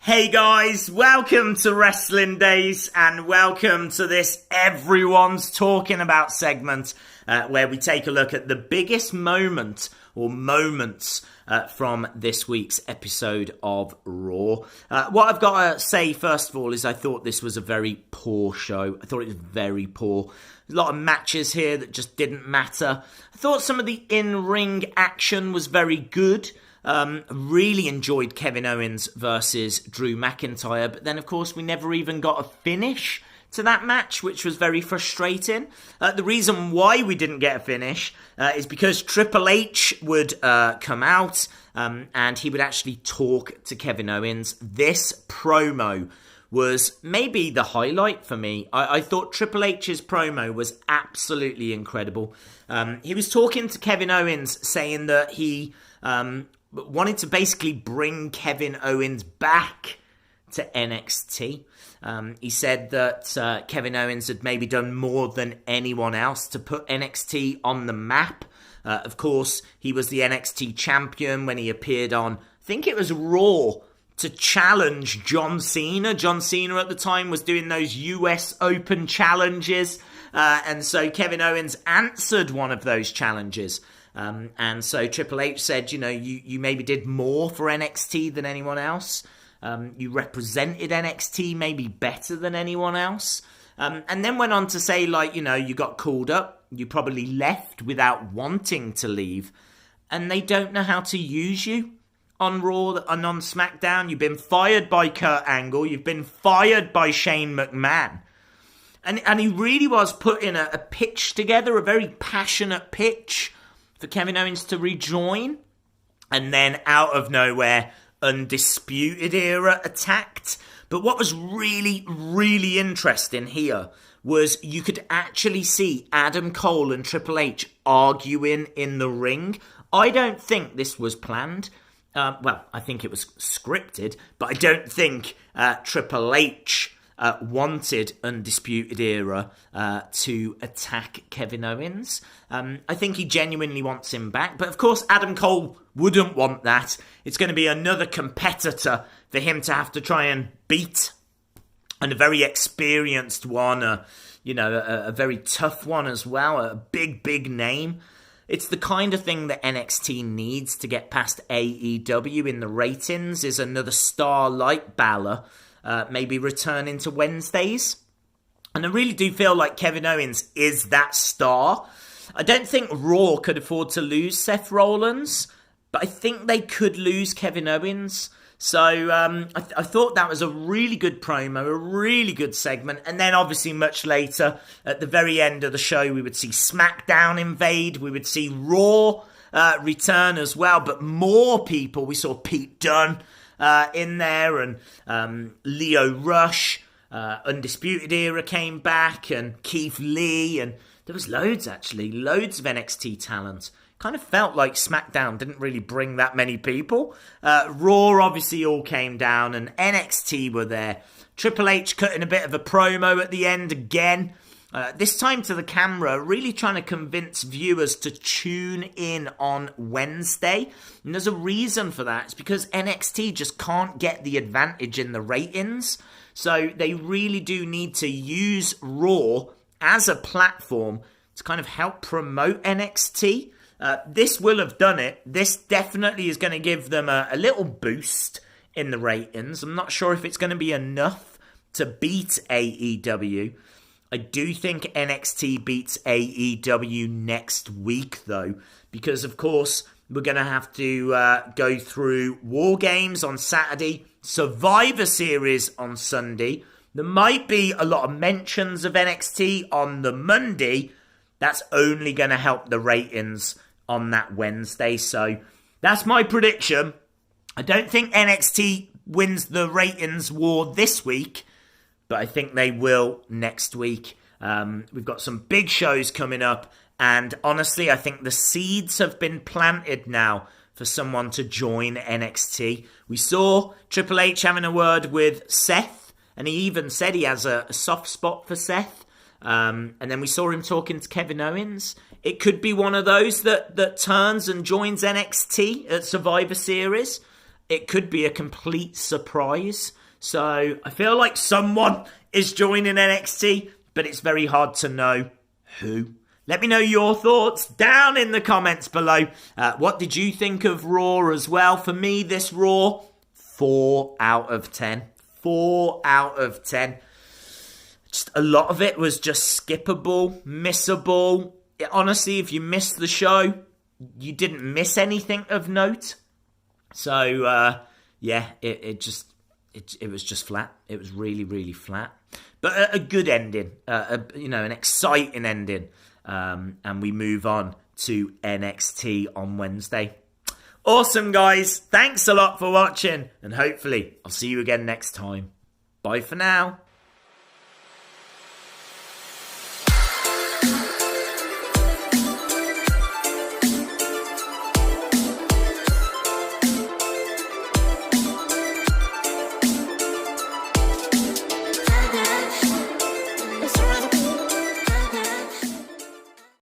Hey guys, welcome to Wrestling Days and welcome to this Everyone's Talking About segment where we take a look at the biggest moment or moments from this week's episode of Raw. What I've got to say first of all is I thought this was a very poor show. I thought it was very poor. There's a lot of matches here that just didn't matter. I thought some of the in-ring action was very good. Really enjoyed Kevin Owens versus Drew McIntyre, but then of course we never even got a finish to that match, which was very frustrating. The reason why we didn't get a finish is because Triple H would come out and he would actually talk to Kevin Owens. This promo was maybe the highlight for me. I thought Triple H's promo was absolutely incredible. He was talking to Kevin Owens saying that he wanted to basically bring Kevin Owens back to NXT. He said that Kevin Owens had maybe done more than anyone else to put NXT on the map. Of course, he was the NXT champion when he appeared on, I think it was Raw, to challenge John Cena. John Cena at the time was doing those US Open challenges. And so Kevin Owens answered one of those challenges. And so Triple H said, you know, you maybe did more for NXT than anyone else. You represented NXT maybe better than anyone else. And then went on to say, like, you know, you got called up. You probably left without wanting to leave. And they don't know how to use you on Raw and on SmackDown. You've been fired by Kurt Angle. You've been fired by Shane McMahon. And he really was putting a pitch together, a very passionate pitch for Kevin Owens to rejoin. And then out of nowhere, Undisputed Era attacked. But what was really, really interesting here was you could actually see Adam Cole and Triple H arguing in the ring. I don't think this was planned. Well, I think it was scripted, but I don't think Triple H wanted Undisputed Era to attack Kevin Owens. I think he genuinely wants him back. But of course, Adam Cole wouldn't want that. It's going to be another competitor for him to have to try and beat. And a very experienced one, a very tough one as well. A big, big name. It's the kind of thing that NXT needs to get past AEW in the ratings, is another star like Balor. Maybe returning to Wednesdays. And I really do feel like Kevin Owens is that star. I don't think Raw could afford to lose Seth Rollins, but I think they could lose Kevin Owens. So I thought that was a really good promo, a really good segment. And then obviously much later, at the very end of the show, we would see SmackDown invade. We would see Raw return as well. But more people. We saw Pete Dunne in there, and Leo Rush, Undisputed Era came back, and Keith Lee, and there was loads of NXT talent. Kind of felt like SmackDown didn't really bring that many people. Raw obviously all came down, and NXT were there. Triple H cutting a bit of a promo at the end again. This time to the camera, really trying to convince viewers to tune in on Wednesday. And there's a reason for that. It's because NXT just can't get the advantage in the ratings. So they really do need to use Raw as a platform to kind of help promote NXT. This will have done it. This definitely is going to give them a little boost in the ratings. I'm not sure if it's going to be enough to beat AEW. I do think NXT beats AEW next week, though, because, of course, we're going to have to go through War Games on Saturday, Survivor Series on Sunday. There might be a lot of mentions of NXT on the Monday. That's only going to help the ratings on that Wednesday. So that's my prediction. I don't think NXT wins the ratings war this week, but I think they will next week. We've got some big shows coming up, and honestly, I think the seeds have been planted now for someone to join NXT. We saw Triple H having a word with Seth, and he even said he has a soft spot for Seth. And then we saw him talking to Kevin Owens. It could be one of those that turns and joins NXT at Survivor Series. it could be a complete surprise. So I feel like someone is joining NXT, but it's very hard to know who. Let me know your thoughts down in the comments below. What did you think of Raw as well? For me, this Raw, 4 out of 10. 4 out of 10. Just a lot of it was just skippable, missable. Honestly, if you missed the show, you didn't miss anything of note. So, yeah, it was just flat. It was really, really flat. But a good ending, an exciting ending. And we move on to NXT on Wednesday. Awesome, guys. Thanks a lot for watching. And hopefully, I'll see you again next time. Bye for now.